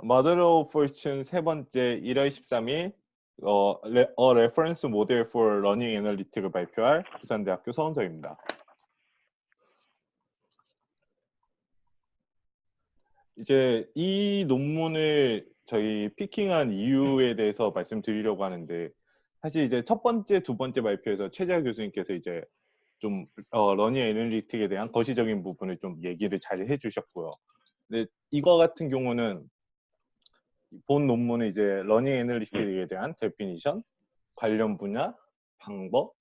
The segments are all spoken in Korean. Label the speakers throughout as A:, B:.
A: Mother of Fortune 세 번째 1월 13일 A Reference Model for Learning Analytic을 발표할 부산대학교 서원석입니다. 이제 이 논문을 저희 피킹한 이유에 대해서 말씀드리려고 하는데, 사실 이제 첫 번째, 두 번째 발표에서 최재하 교수님께서 이제 좀 러닝 애널리틱에 대한 거시적인 부분을 좀 얘기를 잘 해주셨고요. 근데 이거 같은 경우는 본 논문은 이제 러닝 애널리틱에 대한 데피니션, 관련 분야, 방법,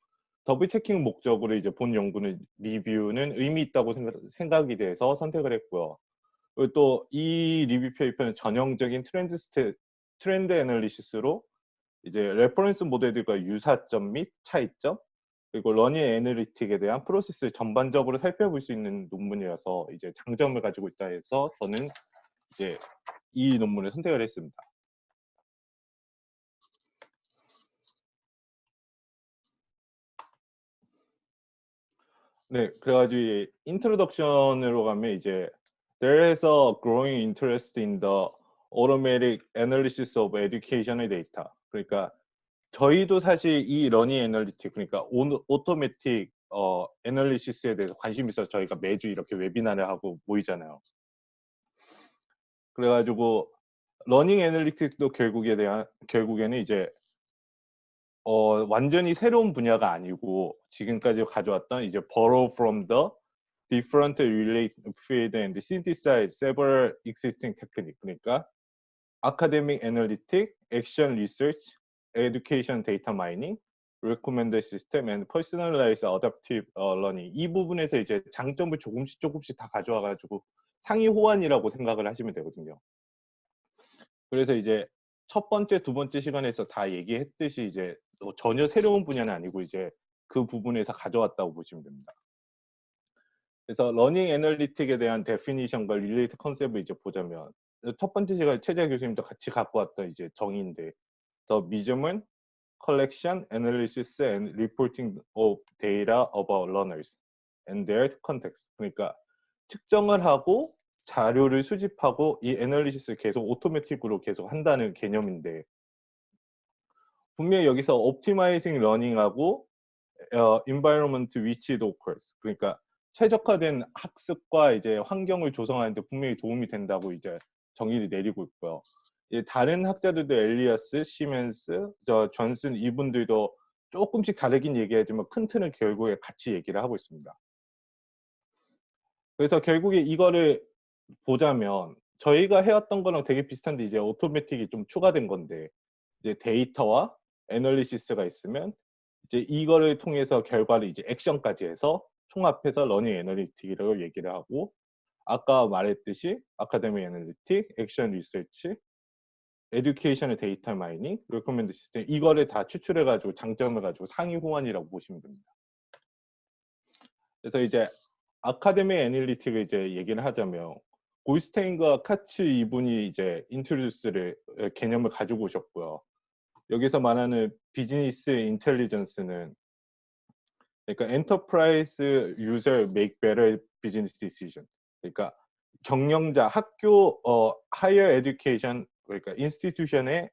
A: 더블 체킹 목적으로 이제 본 연구는 리뷰는 의미 있다고 생각이 돼서 선택을 했고요. 그리고 또 이 리뷰 페이퍼는 전형적인 트렌드 애널리시스로 이제 레퍼런스 모델들과 유사점 및 차이점, 그리고 러닝 애널리틱에 대한 프로세스를 전반적으로 살펴볼 수 있는 논문이라서 이제 장점을 가지고 있다 해서 저는 이제 이 논문을 선택을 했습니다. 네, 그래가지고 인트로덕션으로 가면 이제 There is a growing interest in the automatic analysis of educational data. 그러니까 저희도 사실 이 러닝 애널리틱, 그러니까 오토매틱 애널리시스에 대해서 관심이 있어서 저희가 매주 이렇게 웨비나를 하고 모이잖아요. 그래가지고 러닝 애널리틱도 결국에는 이제 완전히 새로운 분야가 아니고 지금까지 가져왔던 이제 borrow from the different related field and synthesize several existing technique. 그러니까 academic analytic, action research, education data mining, recommender system, and personalized adaptive learning. 이 부분에서 이제 장점을 조금씩 다 가져와가지고 상위 호환이라고 생각을 하시면 되거든요. 그래서 이제 첫 번째, 두 번째 시간에서 다 얘기했듯이 이제 전혀 새로운 분야는 아니고 이제 그 부분에서 가져왔다고 보시면 됩니다. 그래서 러닝 애널리틱에 대한 데피니션과 릴레이트 컨셉을 이제 보자면 첫 번째 시간에 최재하 교수님도 같이 갖고 왔던 이제 정의인데 The measurement, collection, analysis, and reporting of data about learners and their context. 그러니까 측정을 하고 자료를 수집하고 이 애널리시스를 계속 오토매틱으로 계속 한다는 개념인데 분명히 여기서 optimizing learning하고 environment which it occurs. 그러니까 최적화된 학습과 이제 환경을 조성하는데 분명히 도움이 된다고 이제 정의를 내리고 있고요. 다른 학자들도 엘리아스, 시멘스, 존슨 이분들도 조금씩 다르긴 얘기하지만 큰 틀은 결국에 같이 얘기를 하고 있습니다. 그래서 결국에 이거를 보자면 저희가 해왔던 거랑 되게 비슷한데 이제 오토매틱이 좀 추가된 건데 이제 데이터와 애널리시스가 있으면 이제 이거를 통해서 결과를 이제 액션까지 해서 총합해서 러닝 애널리틱이라고 얘기를 하고 아까 말했듯이 아카데미 애널리틱, 액션 리서치, 에듀케이션의 데이터 마이닝, 레코멘드 시스템 이거를 다 추출해 가지고 장점을 가지고 상위 호환이라고 보시면 됩니다. 그래서 이제 아카데미 애널리틱을 이제 얘기를 하자면 골스테인과 카츠 이분이 이제 인트로듀스를 개념을 가지고 오셨고요. 여기서 말하는 비즈니스 인텔리전스는 그러니까 엔터프라이즈 유저 make better business decision. 그러니까 경영자 학교 하이어 에듀케이션 그러니까 인스티튜션에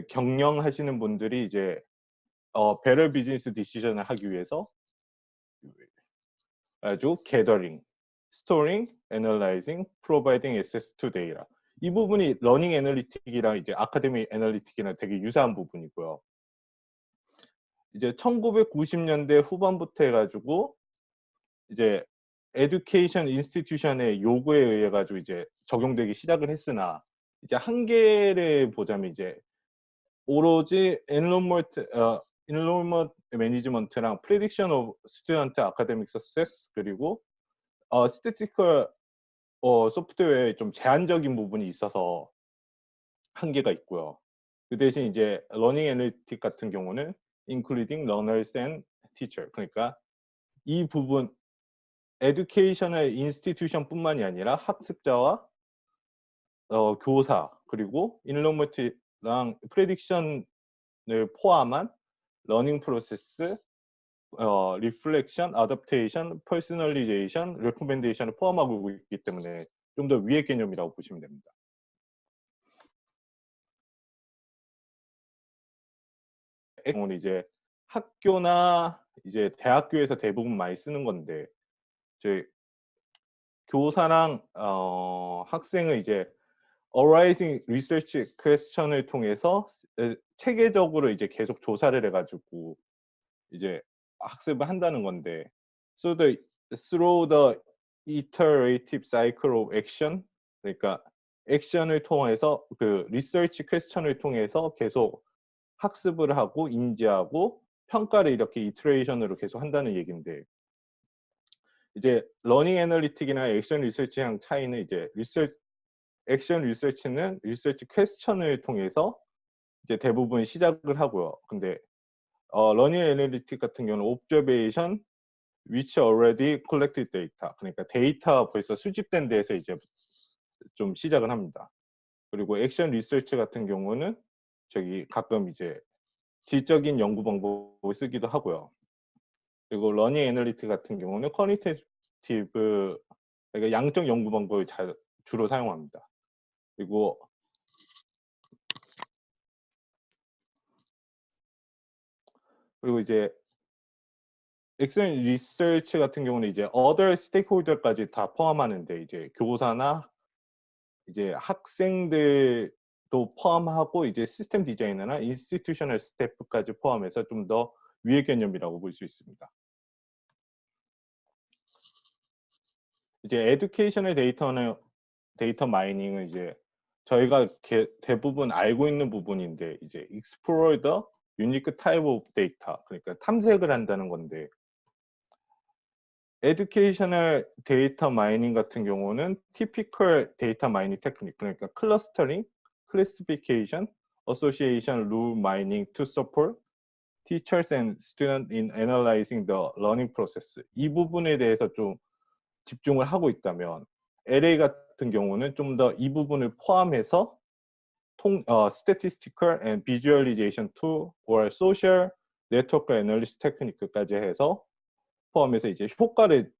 A: 경영하시는 분들이 이제 better business decision을 하기 위해서 아주 gathering, storing, analyzing, providing access to data. 이 부분이 러닝 애널리틱이랑 이제 아카데미 애널리틱이랑 되게 유사한 부분이고요. 이제 1990년대 후반부터 해가지고 이제 에듀케이션 인스티튜션의 요구에 의해 가지고 이제 적용되기 시작을 했으나 이제 한계를 보자면 이제 오로지 enrollment management랑 prediction of student academic success 그리고 statistical 소프트웨어에 좀 제한적인 부분이 있어서 한계가 있고요. 그 대신 이제 러닝 애널리틱 같은 경우는 including learners and teacher 그러니까 이 부분 에듀케이셔널 인스티튜션뿐만이 아니라 학습자와 교사 그리고 인로머티랑 프레딕션을 포함한 러닝 프로세스, 리플렉션, 아답테이션, 퍼스널리제이션, 레코멘데이션을 포함하고 있기 때문에 좀 더 위의 개념이라고 보시면 됩니다. 액션은 이제 학교나 이제 대학교에서 대부분 많이 쓰는 건데 이제 교사랑 학생은 이제 arising research question을 통해서 체계적으로 이제 계속 조사를 해가지고 이제 학습을 한다는 건데, so the through the iterative cycle of action, 그러니까 액션을 통해서 그 리서치 퀘스천을 통해서 계속 학습을 하고 인지하고 평가를 이렇게 이터레이션으로 계속 한다는 얘기인데, 이제 러닝 애널리틱이나 액션 리서치랑 차이는 이제 액션 리서치는 리서치 퀘스천을 통해서 이제 대부분 시작을 하고요. 근데 러닝 애널리틱 같은 경우는 observation which already collected data, 그러니까 데이터 벌써 수집된 데에서 이제 좀 시작을 합니다. 그리고 액션 리서치 같은 경우는 저기 가끔 이제 질적인 연구 방법을 쓰기도 하고요. 그리고 러닝 애널리틱 같은 경우는 쿼니테이티브, 그러니까 양적 연구 방법을 주로 사용합니다. 그리고 이제 액션 리서치 같은 경우는 이제 other stakeholder까지 다 포함하는데, 이제 교사나 이제 학생들도 포함하고 이제 시스템 디자이너나 인스티튜셔널 스태프까지 포함해서 좀 더 위의 개념이라고 볼 수 있습니다. 이제 에듀케이션의 데이터 마이닝은 이제 저희가 대부분 알고 있는 부분인데, 이제 explore the unique type of data, 그러니까 탐색을 한다는 건데, 에듀케이셔널 데이터 마이닝 같은 경우는 typical 데이터 마이닝 테크닉, 그러니까 클러스터링, classification, association rule mining to support teachers and students in analyzing the learning process, 이 부분에 대해서 좀 집중을 하고 있다면, LA 같은 경우는 좀 더 이 부분을 포함해서 statistical and visualization tool or social network analysis 테크닉까지 해서 포함해서 이제 효과를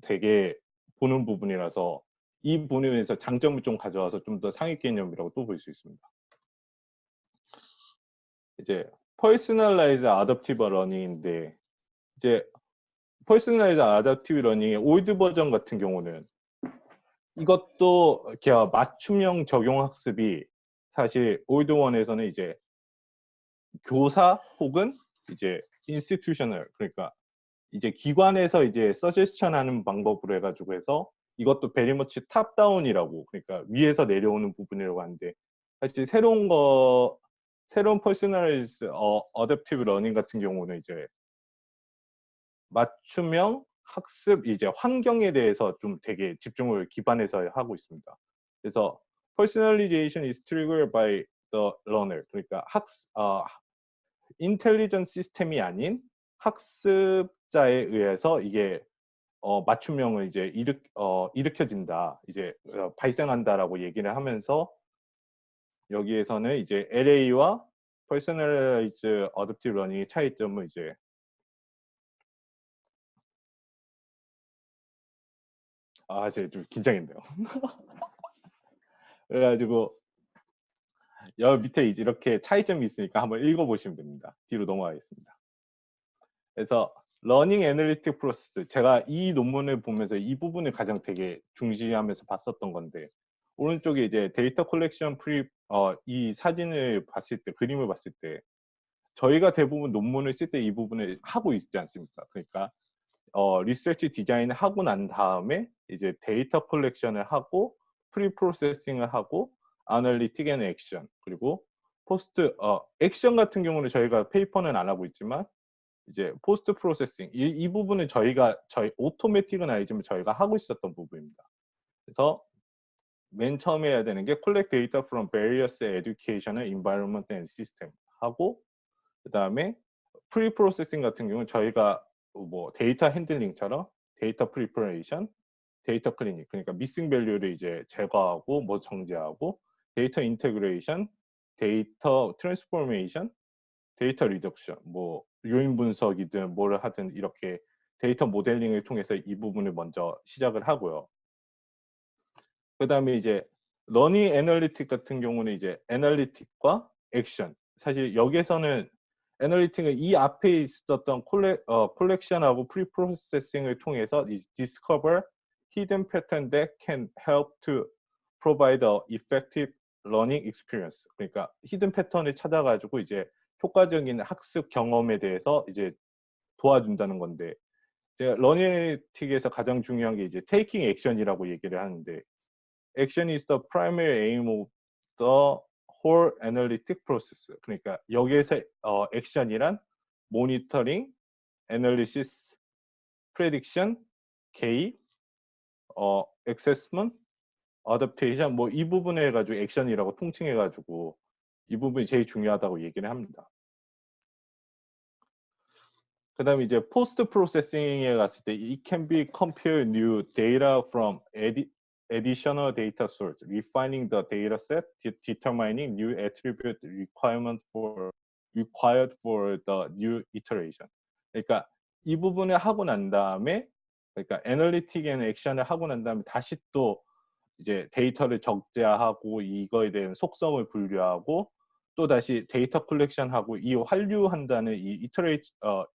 A: 되게 보는 부분이라서 이 부분에서 장점을 좀 가져와서 좀 더 상위 개념이라고 또 볼 수 있습니다. 이제 personalized adaptive learning인데, 이제 personalized adaptive learning의 올드 버전 같은 경우는 이것도 그냥 맞춤형 적용 학습이 사실 올드 원에서는 이제 교사 혹은 이제 인스티튜셔널, 그러니까 이제 기관에서 이제 서제스션 하는 방법으로 해가지고 해서 이것도 베리머치 탑다운이라고, 그러니까 위에서 내려오는 부분이라고 하는데, 사실 새로운 퍼스널라이즈 어댑티브 러닝 같은 경우는 이제 맞춤형 학습 이제 환경에 대해서 좀 되게 집중을 기반해서 하고 있습니다. 그래서 personalization is triggered by the learner, 그러니까 인텔리전트 시스템이 아닌 학습자에 의해서 이게 맞춤형을 이제 일으켜진다, 이제 발생한다라고 얘기를 하면서, 여기에서는 이제 LA와 Personalized Adaptive Learning의 차이점은 이제 제가 좀 긴장했네요. 그래가지고 여기 밑에 이제 이렇게 차이점이 있으니까 한번 읽어보시면 됩니다. 뒤로 넘어가겠습니다. 그래서 러닝 애널리틱 프로세스, 제가 이 논문을 보면서 이 부분을 가장 되게 중시하면서 봤었던 건데, 오른쪽에 이제 데이터 컬렉션 이 사진을 봤을 때, 그림을 봤을 때 저희가 대부분 논문을 쓸 때 이 부분을 하고 있지 않습니까? 그러니까 리서치 디자인을 하고 난 다음에 이제 데이터 컬렉션을 하고 프리 프로세싱을 하고 아널리틱 앤 액션, 그리고 포스트 액션 같은 경우는 저희가 페이퍼는 안 하고 있지만 이제 포스트 프로세싱 이 부분은 저희 오토매틱은 아니지만 저희가 하고 있었던 부분입니다. 그래서 맨 처음에 해야 되는 게 collect data from various educational environment and system 하고, 그 다음에 프리 프로세싱 같은 경우는 저희가 뭐 데이터 핸들링처럼 데이터 프리퍼레이션, 데이터 클리닝, 그러니까 미싱 밸류를 이제 제거하고 뭐 정제하고, 데이터 인테그레이션, 데이터 트랜스포메이션, 데이터 리덕션, 뭐 요인 분석이든 뭐를 하든 이렇게 데이터 모델링을 통해서 이 부분을 먼저 시작을 하고요. 그 다음에 이제 러닝 애널리틱 같은 경우는 이제 애널리틱과 액션, 사실 여기에서는 애널리틱은 이 앞에 있었던 콜렉션하고 프리프로세싱을 통해서 discover hidden pattern that can help to provide a effective learning experience. 그러니까 히든 패턴을 찾아가지고 이제 효과적인 학습 경험에 대해서 이제 도와준다는 건데, 제가 러닝 애널리틱에서 가장 중요한 게 이제 taking action이라고 얘기를 하는데, action is the primary aim of the whole analytic process. 그러니까 여기에서 액션이란 모니터링, 애널리시스, 프레딕션, 개입, 액세스먼트, 어댑테이션 뭐 이 부분에 가지고 액션이라고 통칭해 가지고 이 부분이 제일 중요하다고 얘기를 합니다. 그다음에 이제 포스트 프로세싱에 갔을 때 it can be compare new data from additional data source, refining the data set, determining new attribute required for the new iteration. 그러니까 이 부분을 하고 난 다음에, 그러니까 애널리틱에는 액션을 하고 난 다음에 다시 또 이제 데이터를 적재하고 이거에 대한 속성을 분류하고 또 다시 데이터 컬렉션하고 이 환류한다는 이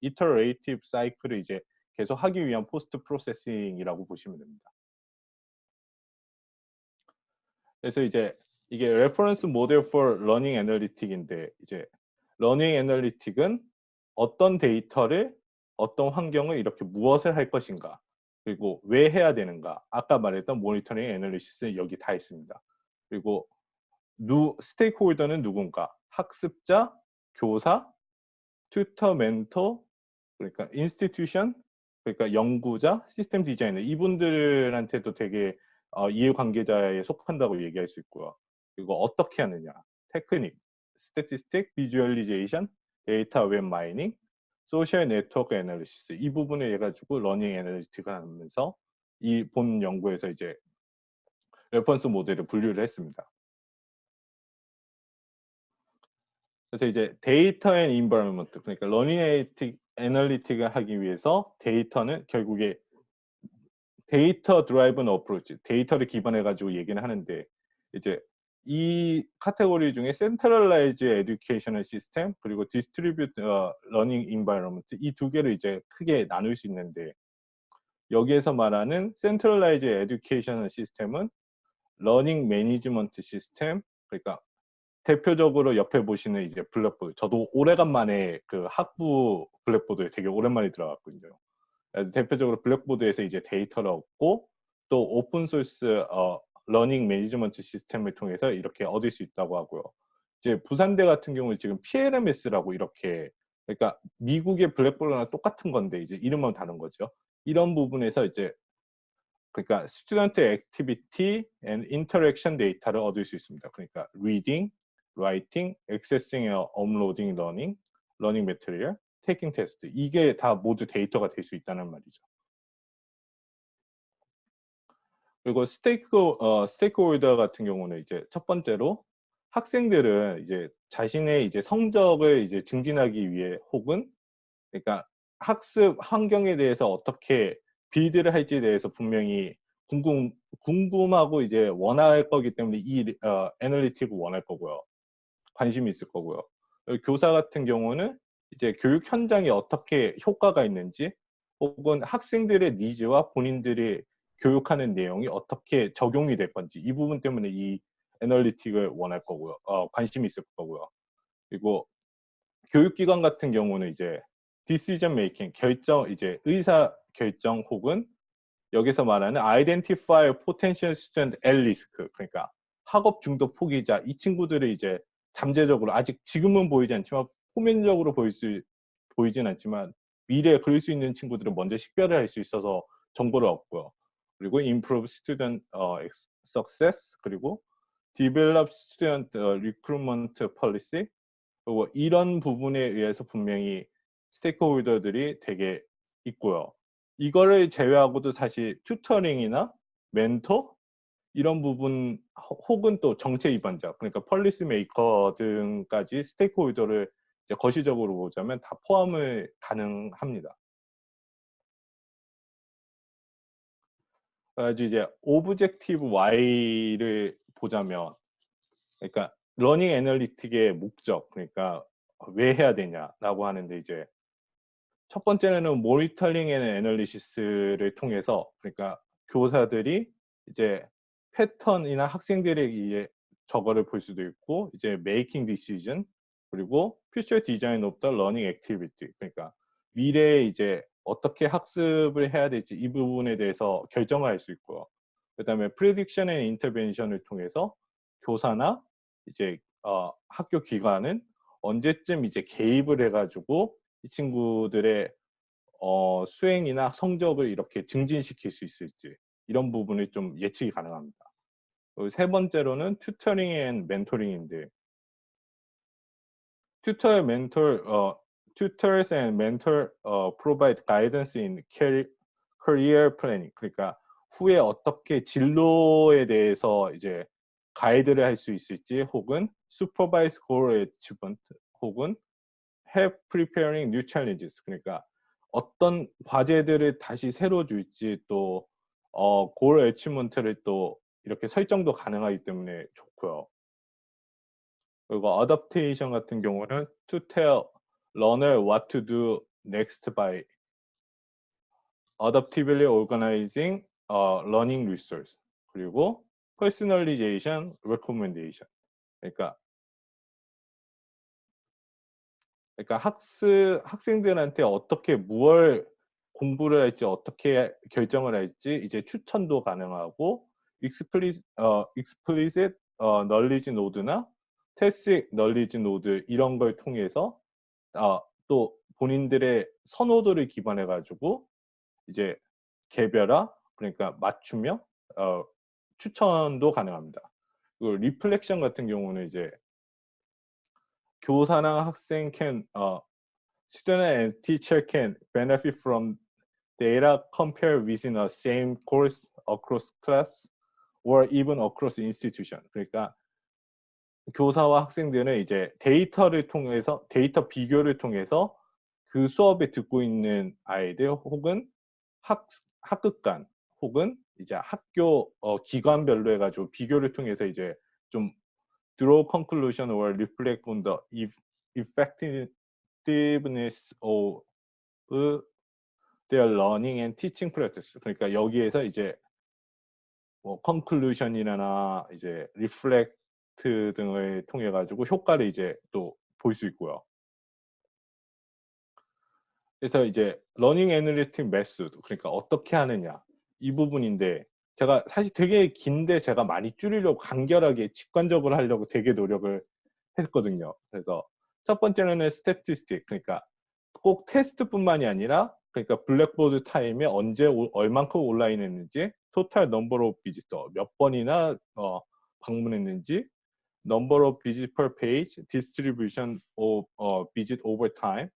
A: 이터레이티브 사이클을 이제 계속 하기 위한 포스트 프로세싱이라고 보시면 됩니다. 그래서 이제 이게 레퍼런스 모델 for 러닝 애널리틱인데, 이제 러닝 애널리틱은 어떤 데이터를 어떤 환경을 이렇게 무엇을 할 것인가, 그리고 왜 해야 되는가, 아까 말했던 모니터링 애널리시스 여기 다 있습니다. 그리고 스테이크홀더는 누군가, 학습자, 교사, 튜터, 멘토, 그러니까 인스티튜션, 그러니까 연구자, 시스템 디자이너, 이분들한테도 되게 이해관계자에 속한다고 얘기할 수 있고요. 그리고 어떻게 하느냐, 테크닉, 스태티스틱, 비주얼리제이션, 데이터 웹 마이닝, 소셜 네트워크 애널리시스, 이 부분을 해가지고 러닝 애널리틱을 하면서 이 본 연구에서 이제 레퍼런스 모델을 분류를 했습니다. 그래서 이제 데이터 앤 인바이러먼트, 그러니까 러닝 애널리틱을 하기 위해서 데이터는 결국에 데이터 드라이브는 어프로치, 데이터를 기반해 가지고 얘기는 하는데, 이제 이 카테고리 중에 센트럴라이즈 에듀케이셔널 시스템 그리고 디스트리뷰트 러닝 인바이러먼트, 이 두 개를 이제 크게 나눌 수 있는데, 여기에서 말하는 센트럴라이즈 에듀케이셔널 시스템은 러닝 매니지먼트 시스템, 그러니까 대표적으로 옆에 보시는 이제 블랙보드, 저도 오래간만에 그 학부 블랙보드에 되게 오랜만에 들어갔거든요. 대표적으로 블랙보드에서 이제 데이터를 얻고 또 오픈 소스 러닝 매니지먼트 시스템을 통해서 이렇게 얻을 수 있다고 하고요. 이제 부산대 같은 경우는 지금 PLMS라고 이렇게, 그러니까 미국의 블랙보드랑 똑같은 건데 이제 이름만 다른 거죠. 이런 부분에서 이제 그러니까 스튜던트 액티비티 앤 인터랙션 데이터를 얻을 수 있습니다. 그러니까 리딩, 라이팅, 액세싱, 업로딩, 러닝 매트리얼, 테이킹 테스트, 이게 다 모두 데이터가 될 수 있다는 말이죠. 그리고 스테이크홀더 같은 경우는 이제 첫 번째로 학생들은 이제 자신의 이제 성적을 이제 증진하기 위해, 혹은 그러니까 학습 환경에 대해서 어떻게 빌드를 할지에 대해서 분명히 궁금하고 이제 원할 거기 때문에 이 애널리틱을 원할 거고요. 관심이 있을 거고요. 교사 같은 경우는 이제 교육 현장에 어떻게 효과가 있는지, 혹은 학생들의 니즈와 본인들이 교육하는 내용이 어떻게 적용이 될 건지, 이 부분 때문에 이 애널리틱을 원할 거고요. 관심이 있을 거고요. 그리고 교육기관 같은 경우는 이제 디시전 메이킹, 이제 의사 결정, 혹은 여기서 말하는 identify potential student at risk, 그러니까 학업 중독 포기자, 이 친구들을 이제 잠재적으로, 아직 지금은 보이지 않지만 표면적으로 보이진 않지만 미래에 그럴 수 있는 친구들은 먼저 식별을 할 수 있어서 정보를 얻고요. 그리고 improve student success, 그리고 develop student recruitment policy, 그리고 이런 부분에 의해서 분명히 스테이크홀더들이 되게 있고요. 이거를 제외하고도 사실 튜터링이나 멘토, 이런 부분, 혹은 또 정책 입안자, 그러니까 펄리시 메이커 등까지 스테이크홀더를 이제 거시적으로 보자면 다 포함을 가능합니다. 그래가지고 이제 오브젝티브 Y를 보자면, 그러니까 러닝 애널리틱의 목적, 그러니까 왜 해야 되냐라고 하는데 이제 첫 번째는 모니터링 앤 애널리시스를 통해서 그러니까 교사들이 이제 패턴이나 학생들의 이제 저거를 볼 수도 있고 이제 메이킹 디시전 그리고 퓨처 디자인 오브 더 러닝 액티비티 그러니까 미래에 이제 어떻게 학습을 해야 될지 이 부분에 대해서 결정을 할 수 있고요. 그다음에 프리딕션 앤 인터벤션을 통해서 교사나 이제 학교 기관은 언제쯤 이제 개입을 해가지고 이 친구들의 수행이나 성적을 이렇게 증진시킬 수 있을지 이런 부분이 좀 예측이 가능합니다. 세 번째로는 튜터링 앤 멘토링인데 tutor mentor tutors and mentor provide guidance in career planning 그러니까 후에 어떻게 진로에 대해서 이제 가이드를 할 수 있을지 혹은 supervise goal achievement 혹은 help preparing new challenges 그러니까 어떤 과제들을 다시 새로 줄지 또 goal achievement를 또 이렇게 설정도 가능하기 때문에 좋고요. 그리고 adaptation 같은 경우는 to tell learner what to do next by adaptively organizing learning resource 그리고 personalization recommendation 그러니까 학생들한테 어떻게 무얼 공부를 할지 어떻게 결정을 할지 이제 추천도 가능하고 explicit knowledge node나 tacit knowledge node 이런 걸 통해서 또 본인들의 선호도를 기반해 가지고 이제 개별화 그러니까 맞춤형 추천도 가능합니다. 그리고 리플렉션 같은 경우는 이제 교사나 학생 student and teacher can benefit from data compared within a same course across class or even across institution. 그러니까 교사와 학생들은 이제 데이터를 통해서 데이터 비교를 통해서 그 수업에 듣고 있는 아이들 혹은 학급 간 혹은 이제 학교 기관별로 해가지고 비교를 통해서 이제 좀 draw conclusion or reflect on the effectiveness of their learning and teaching practice. 그러니까 여기에서 이제 뭐 conclusion이나 이제 reflect 등을 통해 가지고 효과를 이제 또 볼 수 있고요. 그래서 이제 러닝 애널리틱 메소드 그러니까 어떻게 하느냐 이 부분인데 제가 사실 되게 긴데 제가 많이 줄이려고 간결하게 직관적으로 하려고 되게 노력을 했거든요. 그래서 첫 번째는 스태티스틱 그러니까 꼭 테스트뿐만이 아니라 그러니까 블랙보드 타임에 언제 얼만큼 온라인 했는지 토탈 넘버 오브 비지터 몇 번이나 방문했는지 넘버 오브 비짓 per page 디스트리뷰션 오브 비짓 오버 타임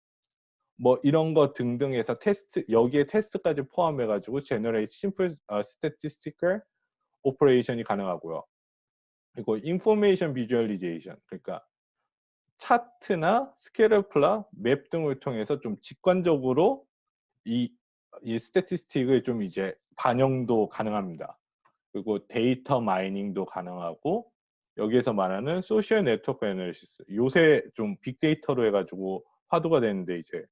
A: 뭐 이런 거 등등해서 테스트 여기에 테스트까지 포함해 가지고 제너레이트 심플 스태티스티컬 오퍼레이션이 가능하고요. 그리고 인포메이션 비주얼리제이션 그러니까 차트나 스케일러 플라 맵 등을 통해서 좀 직관적으로 이 스태티스틱을 좀 이제 반영도 가능합니다. 그리고 데이터 마이닝도 가능하고 여기에서 말하는 소셜 네트워크 애널리시스 요새 좀 빅데이터로 해가지고 화두가 되는데 이제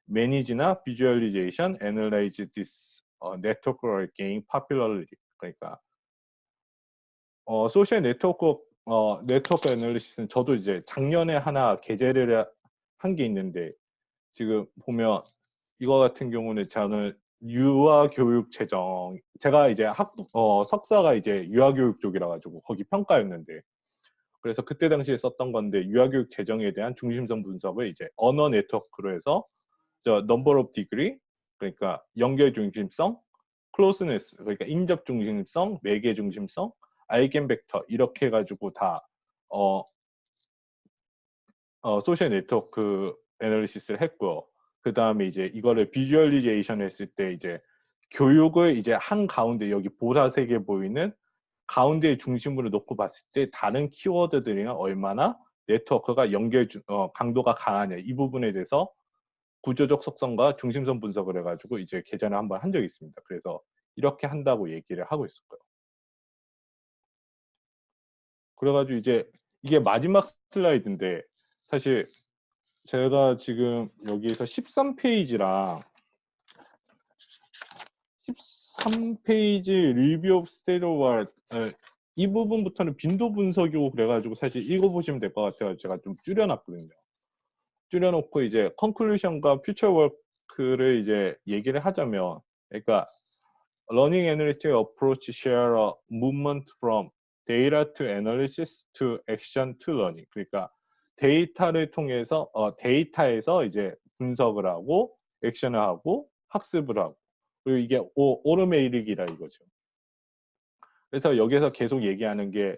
A: 매니지나 비주얼리제이션, 애널라이즈 디스 네트워크를 게인 파퓰러리티 그러니까 소셜 네트워크 애널리시스는 저도 이제 작년에 하나 게재를 한 게 있는데 지금 보면 이거 같은 경우는 저는 유아교육 재정 제가 이제 석사가 이제 유아교육 쪽이라 가지고 거기 평가였는데 그래서 그때 당시에 썼던 건데 유아교육 재정에 대한 중심성 분석을 이제 언어 네트워크로 해서 저 number of degree 그러니까 연결 중심성, closeness 그러니까 인접 중심성, 매개 중심성, 아이겐 벡터 이렇게 해가지고 다 소셜 네트워크 애널리시스를 했고요. 그 다음에 이제 이거를 비주얼리제이션 했을 때 이제 교육을 이제 한 가운데 여기 보라색에 보이는 가운데 중심으로 놓고 봤을 때 다른 키워드들이랑 얼마나 네트워크가 강도가 강하냐 이 부분에 대해서 구조적 속성과 중심성 분석을 해가지고 이제 개전을 한번 한 적이 있습니다. 그래서 이렇게 한다고 얘기를 하고 있을 거예요. 그래가지고 이제 이게 마지막 슬라이드인데 사실 제가 지금 여기에서 13페이지랑 13페이지 리뷰 오브 스테이트 오브 아트 이 부분부터는 빈도 분석이고 그래가지고 사실 읽어보시면 될 것 같아요. 제가 좀 줄여놨거든요. 줄여놓고 이제 컨클루션과 퓨처 워크를 이제 얘기를 하자면, 그러니까 Learning Analytic Approach share a movement from data to analysis to action to learning. 그러니까 데이터를 통해서 데이터에서 이제 분석을 하고 액션을 하고 학습을 하고 그리고 이게 오르메이르기라 이거죠. 그래서 여기서 계속 얘기하는 게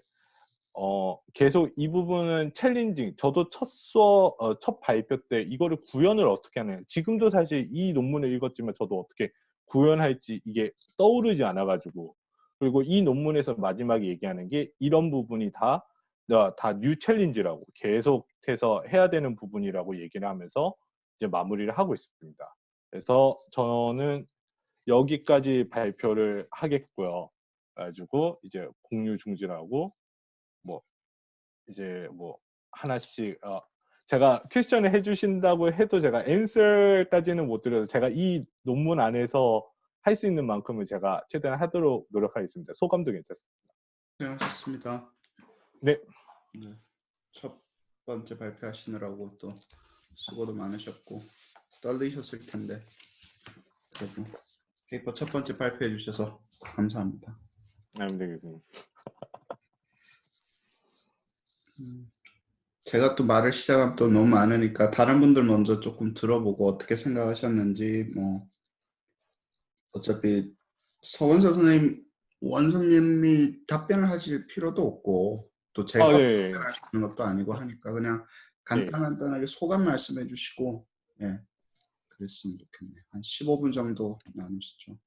A: 계속 이 부분은 챌린징. 저도 첫 발표 때 이거를 구현을 어떻게 하냐. 지금도 사실 이 논문을 읽었지만 저도 어떻게 구현할지 이게 떠오르지 않아가지고. 그리고 이 논문에서 마지막에 얘기하는 게 이런 부분이 다 뉴 챌린지라고 계속해서 해야 되는 부분이라고 얘기를 하면서 이제 마무리를 하고 있습니다. 그래서 저는 여기까지 발표를 하겠고요. 그래가지고 이제 공유 중지하고 뭐 이제 뭐 하나씩 제가 퀘스천을 해주신다고 해도 제가 앤서까지는 못 드려서 제가 이 논문 안에서 할 수 있는 만큼은 제가 최대한 하도록 노력하겠습니다. 소감도 괜찮습니다.
B: 고생하셨습니다.
A: 네.
B: 네. 첫 번째 발표하시느라고 또 수고도 많으셨고 떨리셨을 텐데 그래도 페이퍼 첫 번째 발표해 주셔서 감사합니다.
A: 아닙니다, 교수님.
B: 제가 또 말을 시작하면 또 너무 많으니까 다른 분들 먼저 조금 들어보고 어떻게 생각하셨는지 뭐 어차피 서원서 선생님 원선님이 답변을 하실 필요도 없고 또 제가
A: 네.
B: 답변할 수 있는 것도 아니고 하니까 그냥 간단하게 소감 말씀해 주시고 예 그랬으면 좋겠네요. 한 15분 정도 나누시죠.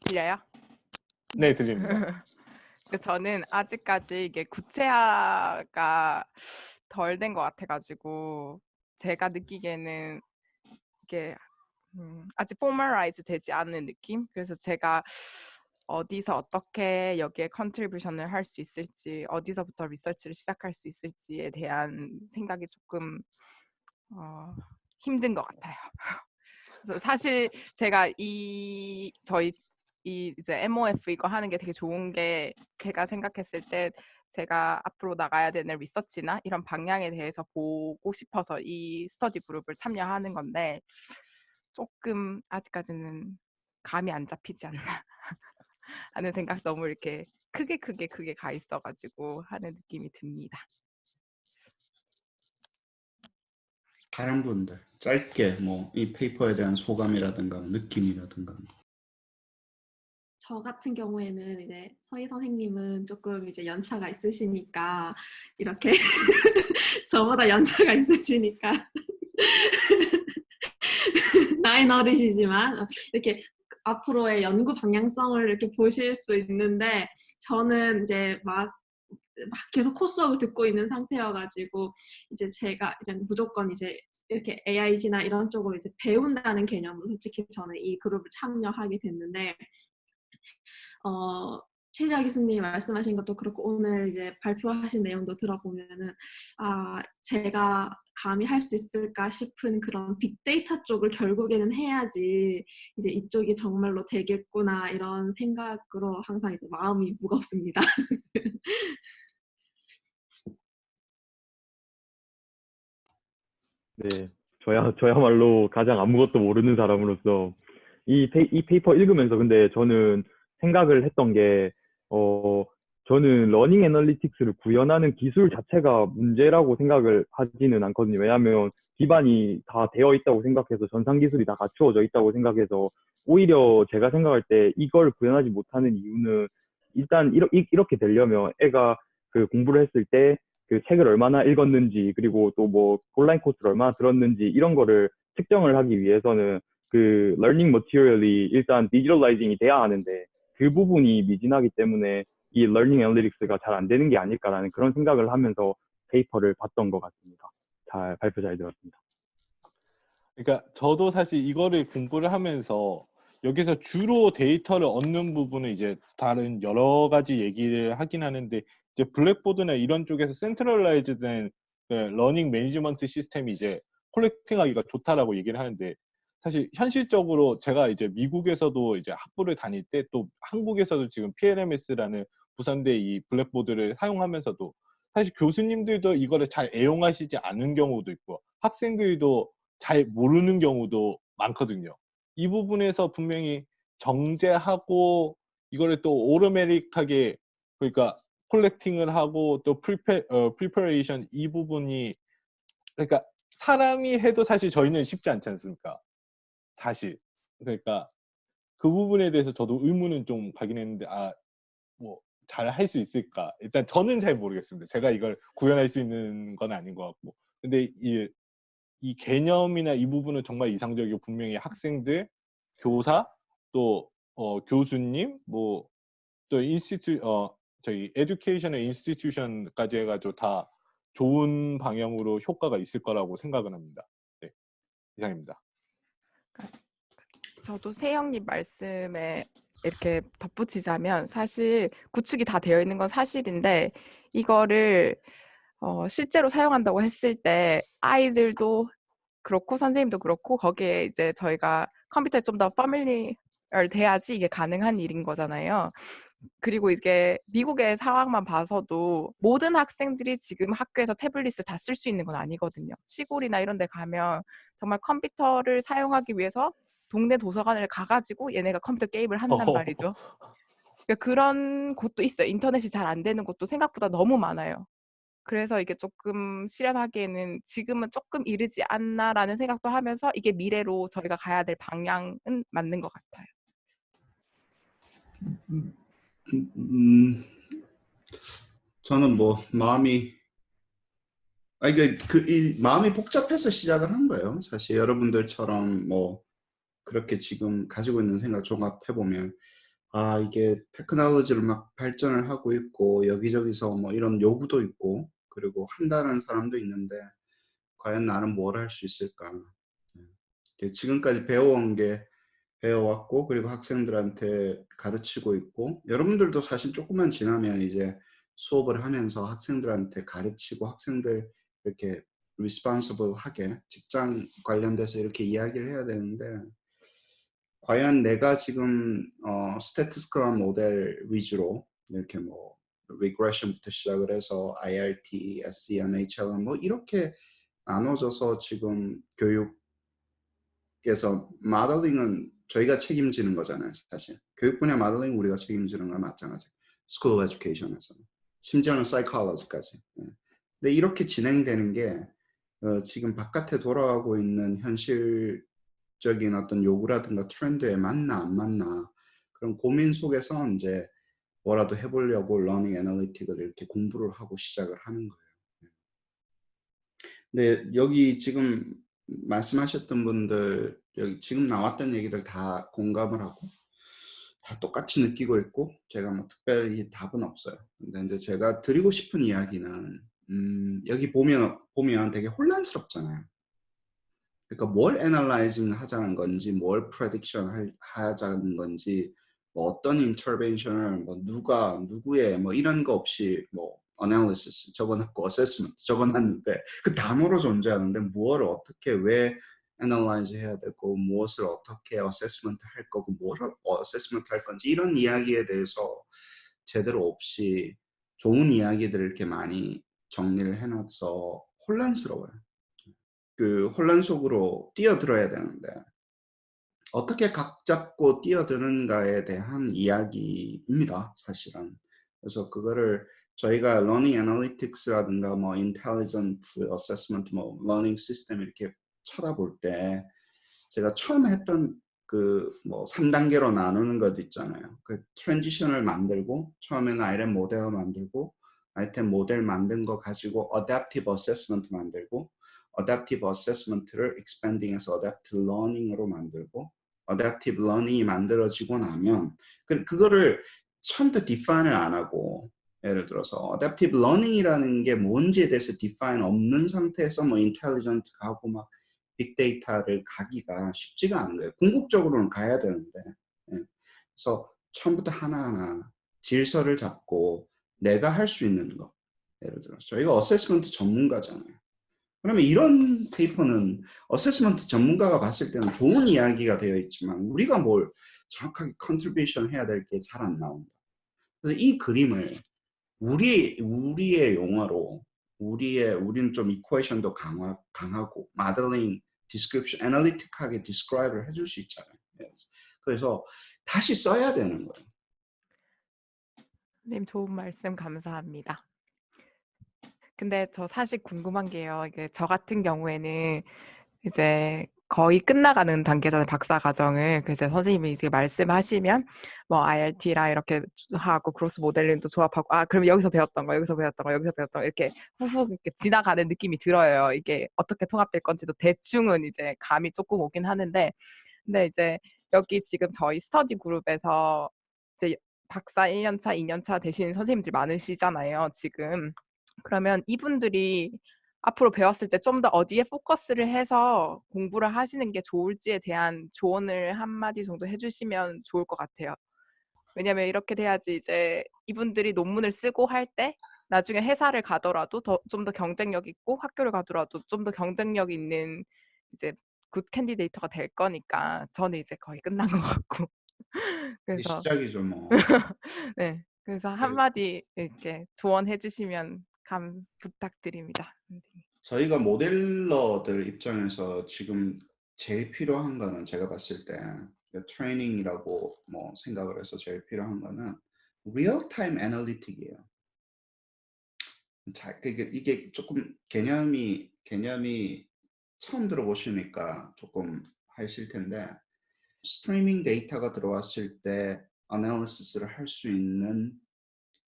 C: 들려요?
A: 네, 들립니다.
C: 저는 아직까지 이게 구체화가 덜 된 것 같아가지고 제가 느끼기에는 이게 아직 포멀라이즈 되지 않은 느낌? 그래서 제가 어디서 어떻게 여기에 컨트리뷰션을 할 수 있을지, 어디서부터 리서치를 시작할 수 있을지에 대한 생각이 조금 힘든 것 같아요. 그래서 사실 제가 저희 이제 MOF 이거 하는 게 되게 좋은 게 제가 생각했을 때 제가 앞으로 나가야 되는 리서치나 이런 방향에 대해서 보고 싶어서 이 스터디 그룹을 참여하는 건데 조금 아직까지는 감이 안 잡히지 않나 하는 생각 너무 이렇게 크게 가 있어가지고 하는 느낌이 듭니다.
B: 다른 분들 짧게 뭐 이 페이퍼에 대한 소감이라든가 느낌이라든가.
D: 저 같은 경우에는 이제 서희 선생님은 조금 이제 연차가 있으시니까 이렇게 저보다 연차가 있으시니까 나이는 어리시지만 이렇게 앞으로의 연구 방향성을 이렇게 보실 수 있는데 저는 이제 막 계속 코스업을 듣고 있는 상태여가지고 이제 제가 이제 무조건 이제 이렇게 AIG나 이런 쪽으로 이제 배운다는 개념으로 솔직히 저는 이 그룹을 참여하게 됐는데 최지아 교수님이 말씀하신 것도 그렇고 오늘 이제 발표하신 내용도 들어보면은 제가 감히 할 수 있을까 싶은 그런 빅데이터 쪽을 결국에는 해야지 이제 이쪽이 정말로 되겠구나 이런 생각으로 항상 이제 마음이 무겁습니다.
E: 네, 저야말로 가장 아무것도 모르는 사람으로서 이 페이퍼 읽으면서 근데 저는 생각을 했던 게, 저는 러닝 애널리틱스를 구현하는 기술 자체가 문제라고 생각을 하지는 않거든요. 왜냐하면 기반이 다 되어 있다고 생각해서 전산 기술이 다 갖추어져 있다고 생각해서 오히려 제가 생각할 때 이걸 구현하지 못하는 이유는 일단 이렇게 되려면 애가 그 공부를 했을 때 그 책을 얼마나 읽었는지 그리고 또 뭐 온라인 코스를 얼마나 들었는지 이런 거를 측정을 하기 위해서는 그 러닝 머티리얼이 일단 디지털라이징이 돼야 하는데 그 부분이 미진하기 때문에 이 러닝 애널리틱스가 잘 안 되는 게 아닐까라는 그런 생각을 하면서 페이퍼를 봤던 것 같습니다. 발표 잘 들었습니다.
A: 그러니까 저도 사실 이거를 공부를 하면서 여기서 주로 데이터를 얻는 부분은 이제 다른 여러 가지 얘기를 하긴 하는데 이제 블랙보드나 이런 쪽에서 센트럴라이즈된 러닝 매니지먼트 시스템이 이제 콜렉팅하기가 좋다라고 얘기를 하는데 사실 현실적으로 제가 이제 미국에서도 이제 학부를 다닐 때 또 한국에서도 지금 PLMS라는 부산대 이 블랙보드를 사용하면서도 사실 교수님들도 이거를 잘 애용하시지 않은 경우도 있고 학생들도 잘 모르는 경우도 많거든요. 이 부분에서 분명히 정제하고 이거를 또 오토매틱하게 그러니까 콜렉팅을 하고 또 프리퍼레이션 이 부분이 그러니까 사람이 해도 사실 저희는 쉽지 않지 않습니까? 사실. 그러니까 그 부분에 대해서 저도 의문은 좀 가긴 했는데 뭐 잘 할 수 있을까? 일단 저는 잘 모르겠습니다. 제가 이걸 구현할 수 있는 건 아닌 것 같고. 근데 이 개념이나 이 부분은 정말 이상적이고 분명히 학생들, 교사, 또 교수님, 뭐 또 저희 에듀케이션의 인스티튜션까지 해가지고 다 좋은 방향으로 효과가 있을 거라고 생각은 합니다. 네, 이상입니다.
C: 저도 세영님 말씀에 이렇게 덧붙이자면 사실 구축이 다 되어 있는 건 사실인데 이거를 실제로 사용한다고 했을 때 아이들도 그렇고 선생님도 그렇고 거기에 이제 저희가 컴퓨터에 좀 더 패밀리얼 돼야지 이게 가능한 일인 거잖아요. 그리고 이게 미국의 상황만 봐서도 모든 학생들이 지금 학교에서 태블릿을 다 쓸 수 있는 건 아니거든요. 시골이나 이런 데 가면 정말 컴퓨터를 사용하기 위해서 동네 도서관을 가가지고 얘네가 컴퓨터 게임을 한단 말이죠. 그러니까 그런 곳도 있어요. 인터넷이 잘 안 되는 곳도 생각보다 너무 많아요. 그래서 이게 조금 실현하기에는 지금은 조금 이르지 않나라는 생각도 하면서 이게 미래로 저희가 가야 될 방향은 맞는 것 같아요.
B: 저는 뭐 마음이 이 마음이 복잡해서 시작을 한 거예요. 사실 여러분들처럼 뭐 그렇게 지금 가지고 있는 생각 종합해 보면 이게 테크놀로지를 막 발전을 하고 있고 여기저기서 뭐 이런 요구도 있고 그리고 한다는 사람도 있는데 과연 나는 뭘 할 수 있을까? 지금까지 배워왔고 그리고 학생들한테 가르치고 있고 여러분들도 사실 조금만 지나면 이제 수업을 하면서 학생들한테 가르치고 학생들 이렇게 responsible하게 직장 관련돼서 이렇게 이야기를 해야 되는데 과연 내가 지금 스태티스컬한 모델 위주로 이렇게 뭐 regression부터 시작을 해서 IRT, SEM, HLM 뭐 이렇게 나눠져서 지금 교육에서 모델링은 저희가 책임지는 거잖아요. 사실 교육 분야 모델링 우리가 책임지는 건 마찬가지. School of Education에서 심지어는 Psychology까지. 근데 이렇게 진행되는 게 지금 바깥에 돌아가고 있는 현실적인 어떤 요구라든가 트렌드에 맞나 안 맞나 그런 고민 속에서 이제 뭐라도 해보려고 러닝 애널리틱을 이렇게 공부를 하고 시작을 하는 거예요. 근데 여기 지금 말씀하셨던 분들 여기 지금 나왔던 얘기들 다 공감을 하고 다 똑같이 느끼고 있고 제가 뭐 특별히 답은 없어요. 근데 이제 제가 드리고 싶은 이야기는 여기 보면 되게 혼란스럽잖아요. 그러니까 뭘 애널라이징 하자는 건지 뭘 프레딕션 하자는 건지 뭐 어떤 인터벤션을 뭐 누구의 뭐 이런 거 없이 뭐 analysis 적어놨고 assessment 적어놨는데 그 단어로 존재하는데 무엇을 어떻게 왜 analyze 해야 되고 무엇을 어떻게 assessment 할 거고 뭐를 assessment 할 건지 이런 이야기에 대해서 제대로 없이 좋은 이야기들을 이렇게 많이 정리를 해놔서 혼란스러워요. 그 혼란 속으로 뛰어들어야 되는데 어떻게 각 잡고 뛰어드는가에 대한 이야기입니다, 사실은. 그래서 그거를 저희가 러닝 애널리틱스라든가 뭐 인텔리전트 어세스먼트 뭐 러닝 시스템 이렇게 쳐다볼 때 제가 처음 했던 그 뭐 3단계로 나누는 것도 있잖아요. 그 트랜지션을 만들고 처음에는 아이템 모델을 만들고 아이템 모델 만든 거 가지고 어댑티브 어세스먼트 만들고 어댑티브 어세스먼트를 expanding해서 어댑티브 러닝으로 만들고 어댑티브 러닝이 만들어지고 나면 그거를 처음부터 디파인을 안 하고 예를 들어서 어댑티브 러닝이라는 게 뭔지에 대해서 디파인 없는 상태에서 뭐 인텔리전트 가고 막 빅데이터를 가기가 쉽지가 않은 거예요. 궁극적으로는 가야 되는데 그래서 처음부터 하나하나 질서를 잡고 내가 할 수 있는 것 예를 들어서 저희가 어세스먼트 전문가잖아요. 그러면 이런 페이퍼는 어세스먼트 전문가가 봤을 때는 좋은 이야기가 되어 있지만 우리가 뭘 정확하게 컨트리뷰션 해야 될 게 잘 안 나온다. 그래서 이 그림을 우리의 용어로 우리는 좀 이퀘이션도 강하고 모델링, 디스크립션, 애널리틱하게 디스크라이브를 해줄 수 있잖아요. 그래서 다시 써야 되는 거예요.
C: 선생님 좋은 말씀 감사합니다. 근데 저 사실 궁금한 게요. 이게 저 같은 경우에는 이제 거의 끝나가는 단계잖아요, 박사 과정을. 그래서 선생님이 이제 말씀하시면 뭐 IRT랑 이렇게 하고 크로스 모델링도 조합하고 그럼 여기서 배웠던 거, 여기서 배웠던 거, 여기서 배웠던 거 이렇게 후후 이렇게 지나가는 느낌이 들어요. 이게 어떻게 통합될 건지도 대충은 이제 감이 조금 오긴 하는데, 근데 이제 여기 지금 저희 스터디 그룹에서 이제 박사 1년차, 2년차 되시는 선생님들 많으시잖아요, 지금. 그러면 이분들이 앞으로 배웠을 때 좀 더 어디에 포커스를 해서 공부를 하시는 게 좋을지에 대한 조언을 한마디 정도 해주시면 좋을 것 같아요. 왜냐면 이렇게 돼야지 이제 이분들이 논문을 쓰고 할 때 나중에 회사를 가더라도 좀 더 경쟁력 있고 학교를 가더라도 좀 더 경쟁력 있는 이제 굿 캔디데이터가 될 거니까 저는 이제 거의 끝난 것 같고 그래서
B: 시작이죠 뭐.
C: 네, 그래서 한마디 이렇게 조언해 주시면 부탁드립니다. 선생님.
B: 저희가 모델러들 입장에서 지금 제일 필요한 거는 제가 봤을 때 트레이닝이라고 뭐 생각을 해서 제일 필요한 거는 리얼타임 애널리틱이에요. 자, 이게 조금 개념이 처음 들어보시니까 조금 하실 텐데 스트리밍 데이터가 들어왔을 때 어널리시스를 할 수 있는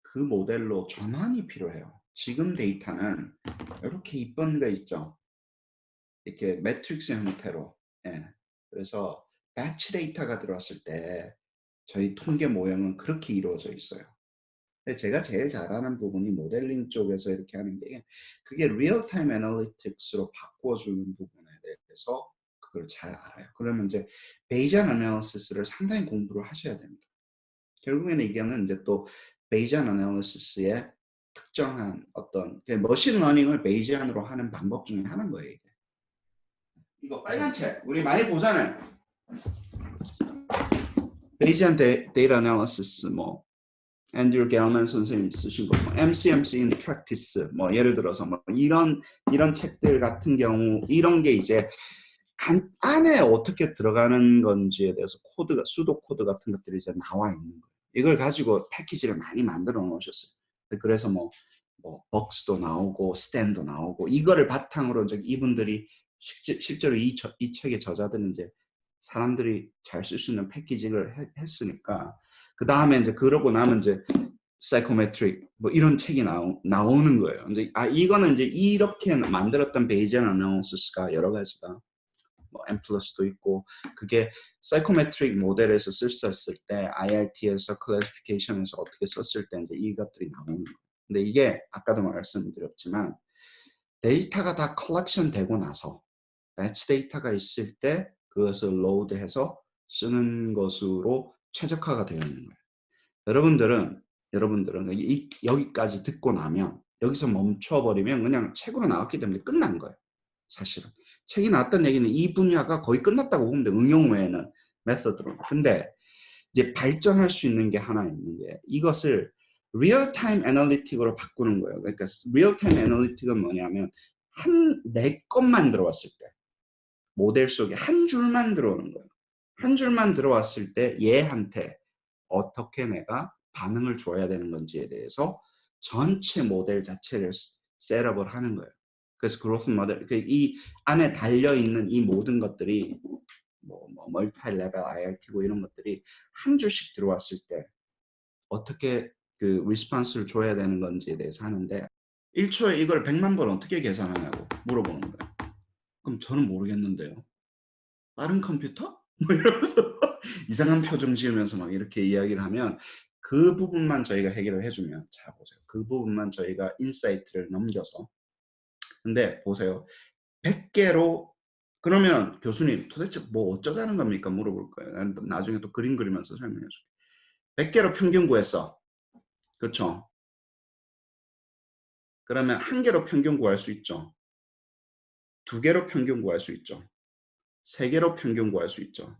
B: 그 모델로 전환이 필요해요. 지금 데이터는 이렇게 이쁜 거 있죠. 이렇게 매트릭스 형태로. 예. 그래서 배치 데이터가 들어왔을 때 저희 통계 모형은 그렇게 이루어져 있어요. 근데 제가 제일 잘하는 부분이 모델링 쪽에서 이렇게 하는 게 그게 리얼타임 애널리틱스로 바꿔주는 부분에 대해서 그걸 잘 알아요. 그러면 이제 베이지안 애널리시스를 상당히 공부를 하셔야 됩니다. 결국에는 이게는 이제 또 베이지안 애널리시스의 특정한 어떤 머신 러닝을 베이지안으로 하는 방법 중에 하나인 거예요. 이게. 이거 빨간 책 우리 많이 보잖아요. 베이지안 데이터 애널리시스 뭐 앤드류 갤만 선생님 쓰신 거, 뭐 MCMC in Practice, 뭐 예를 들어서 뭐 이런 책들 같은 경우 이런 게 이제 안에 어떻게 들어가는 건지에 대해서 코드가 수도 코드 같은 것들이 이제 나와 있는 거예요. 이걸 가지고 패키지를 많이 만들어 놓으셨어요. 그래서 뭐 벅스도 나오고 스탠도 나오고 이거를 바탕으로 이제 이분들이 실제로 이 책의 저자들은 이제 사람들이 잘 쓸 수 있는 패키지를 했으니까 그 다음에 이제 그러고 나면 이제 사이코메트릭 뭐 이런 책이 나오는 거예요. 이제 이거는 이제 이렇게 만들었던 베이지안 애널리시스가 여러 가지가 뭐 M+도 있고 그게 사이코메트릭 모델에서 썼을 때 IRT에서 클래시피케이션에서 어떻게 썼을 때 이제 이것들이 나오는 거예요. 근데 이게 아까도 말씀드렸지만 데이터가 다 컬렉션 되고 나서 배치 데이터가 있을 때 그것을 로드해서 쓰는 것으로 최적화가 되어 있는 거예요. 여러분들은 여기까지 듣고 나면 여기서 멈춰버리면 그냥 책으로 나왔기 때문에 끝난 거예요. 사실은 책이 나왔다는 얘기는 이 분야가 거의 끝났다고 보면 돼. 응용 외에는 메서드로. 근데 이제 발전할 수 있는 게 하나 있는 게 이것을 리얼타임 애널리틱으로 바꾸는 거예요. 그러니까 리얼타임 애널리틱은 뭐냐면 내 것만 들어왔을 때 모델 속에 한 줄만 들어오는 거예요. 한 줄만 들어왔을 때 얘한테 어떻게 내가 반응을 줘야 되는 건지에 대해서 전체 모델 자체를 셋업을 하는 거예요. 그래서 그로스 모델, 이 안에 달려있는 이 모든 것들이 뭐 멀티 레벨 IRT고 이런 것들이 한 줄씩 들어왔을 때 어떻게 그 리스폰스를 줘야 되는 건지에 대해서 하는데 1초에 이걸 100만 번 어떻게 계산하냐고 물어보는 거예요. 그럼 저는 모르겠는데요. 빠른 컴퓨터? 뭐 이러면서 이상한 표정 지으면서 막 이렇게 이야기를 하면 그 부분만 저희가 해결을 해주면 자 보세요. 그 부분만 저희가 인사이트를 넘겨서 근데 보세요. 100개로 그러면 교수님 도대체 뭐 어쩌자는 겁니까? 물어볼 거예요. 나중에 또 그림 그리면서 설명해 줄게요. 100개로 평균 구했어. 그렇죠? 그러면 한 개로 평균 구할 수 있죠. 2개로 평균 구할 수 있죠. 3개로 평균 구할 수 있죠.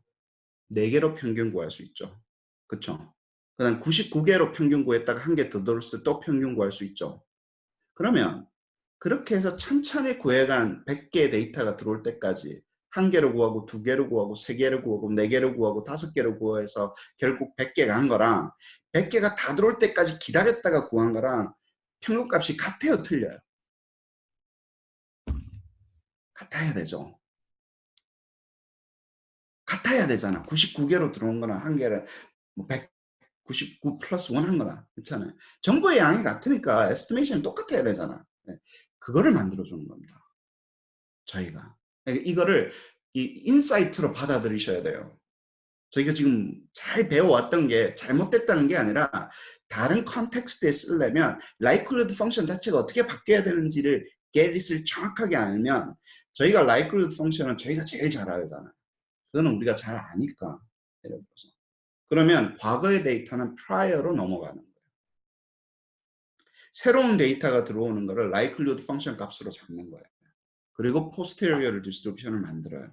B: 4개로 평균 구할 수 있죠. 그쵸? 그 다음 99개로 평균 구했다가 1개 더 들었을 때 또 평균 구할 수 있죠. 그러면 그렇게 해서 천천히 구해간 100개의 데이터가 들어올 때까지 1개로 구하고 2개로 구하고 3개로 구하고 4개로 구하고 5개로 구해서 결국 100개가 한 거랑 100개가 다 들어올 때까지 기다렸다가 구한 거랑 평균값이 같아요, 틀려요? 같아야 되죠. 같아야 되잖아. 99개로 들어온 거나 1개를 뭐 199 플러스 1 한 거나 그렇잖아요. 정보의 양이 같으니까 에스티메이션이 똑같아야 되잖아. 네. 그거를 만들어주는 겁니다. 저희가. 이거를 이 인사이트로 받아들이셔야 돼요. 저희가 지금 잘 배워왔던 게 잘못됐다는 게 아니라 다른 컨텍스트에 쓰려면 likelihood 펑션 자체가 어떻게 바뀌어야 되는지를 게릿을 정확하게 알면 저희가 likelihood 펑션은 저희가 제일 잘 알잖아요. 그거는 우리가 잘 아니까. 예를 들어서. 그러면 과거의 데이터는 prior로 넘어가는 거예요. 새로운 데이터가 들어오는 거를 likelihood 펑션 값으로 잡는 거예요. 그리고 posterior distribution을 만들어요.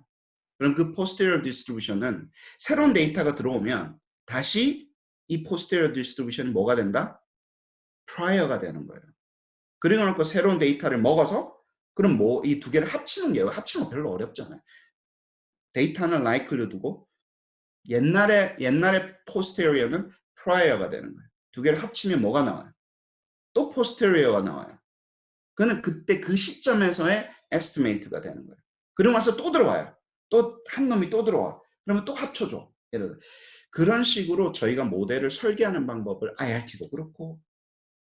B: 그럼 그 posterior distribution은 새로운 데이터가 들어오면 다시 이 posterior distribution이 뭐가 된다? prior가 되는 거예요. 그리고 놓고 새로운 데이터를 먹어서 그럼 뭐 이 2개를 합치는 게 합치는 거 별로 어렵잖아요. 데이터는 likelihood고 옛날에 posteriour는 prior가 되는 거예요. 2개를 합치면 뭐가 나와요? 또 posterior가 나와요. 그는 그때 그 시점에서의 estimate가 되는 거예요. 그리고 나서 또 들어와요. 또 한 놈이 또 들어와. 그러면 또 합쳐줘. 예를 들어. 그런 식으로 저희가 모델을 설계하는 방법을 IRT도 그렇고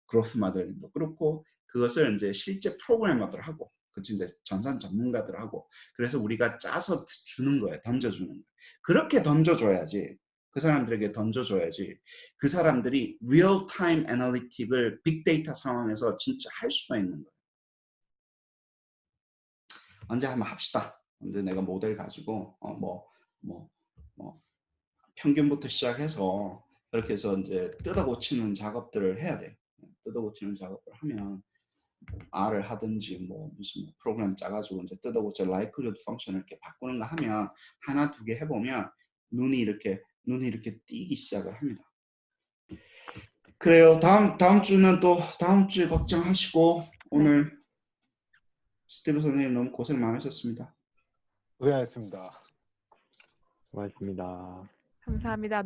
B: 그로스 모델링도 그렇고 그것을 이제 실제 프로그래머들하고 그치 이제 전산 전문가들하고 그래서 우리가 짜서 주는 거예요. 던져주는 거예요. 그렇게 던져줘야지 그 사람들에게 던져줘야지 그 사람들이 리얼타임 애널리틱을 빅데이터 상황에서 진짜 할 수가 있는 거예요. 언제 한번 합시다. 언제 내가 모델 가지고 평균부터 시작해서 그렇게 해서 이제 뜯어 고치는 작업들을 해야 돼. 뜯어 고치는 작업을 하면 R을 하든지 뭐 무슨 프로그램 짜가지고 이제 뜯어 고쳐 likelihood 펑션을 이렇게 바꾸는 거 하면 하나 두 개 해보면 눈이 이렇게 띄기 시작을 합니다. 그래요. 다음 주는 또 다음 주에 걱정하시고 오늘 스티브 선생님 너무 고생 많으셨습니다.
A: 고생하셨습니다.
E: 고맙습니다.
C: 감사합니다.